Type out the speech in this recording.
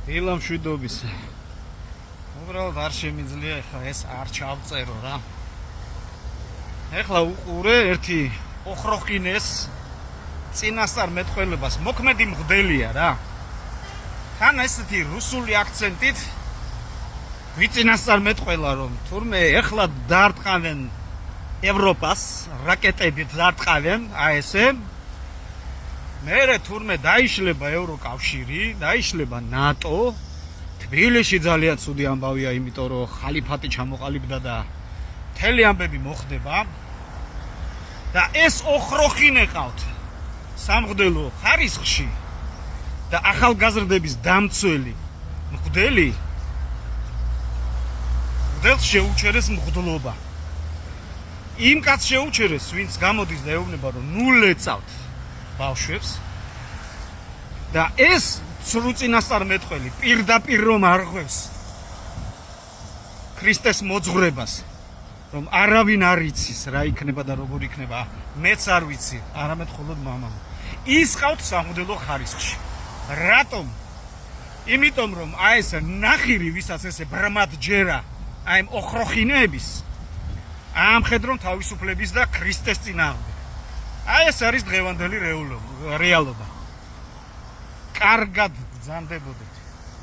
დილა მშვიდობის. უბრალოდ არ შემიძლია ეხლა ეს არ ჩავწერო რა. ეხლა უყურე ერთი ოხროხინეს წინასწარ მეტყველებას მოქმედი მღვდელია რა. თან ესეთი რუსული აქცენტით ვიწინასწარ მეტყველა რომ თურმე ეხლა დაარტყავენ ევროპას რაკეტებით დაარტყავენ აი ესე მერე თურმე დაიშლება ევროკავშირი, დაიშლება ნატო. თბილისში ძალიან ცუდი ამბავია, იმიტომ რომ ხალიფატი ჩამოყალიბდა და მთელი ამბები მოხდება. და ეს ოხროხინე ყავთ სამღვდელო ხარისხში და ახალგაზრდების დამცველი მღვდელი მღვდელს შეუჩერეს მღვდლობა. იმ კაცს შეუჩერეს, ვინც გამოდის და ეუბნება რომ ნუ ლეწავთ ბავშვებს და ეს სრულწინასწარ მეტყველი პირდაპირ რომ არღვევს ქრისტეს მოძღვრებას, რომ არავინ არ იცის რა იქნება და როგორ იქნება, მეც არ ვიცი, არამედ მხოლოდ მამამ. ის ყავთ სამღვდელო ხარისხში. რატომ? იმიტომ რომ აი ეს ნახირი, ვისაც ესე ბრმად ჯერა აი ამ ოხროხინეების ამხედრონ თავისუფლების და ქრისტეს წინააღმდეგ. აი ეს არის დღევანდელი რეალობა. კარგად გძანდებოდეს.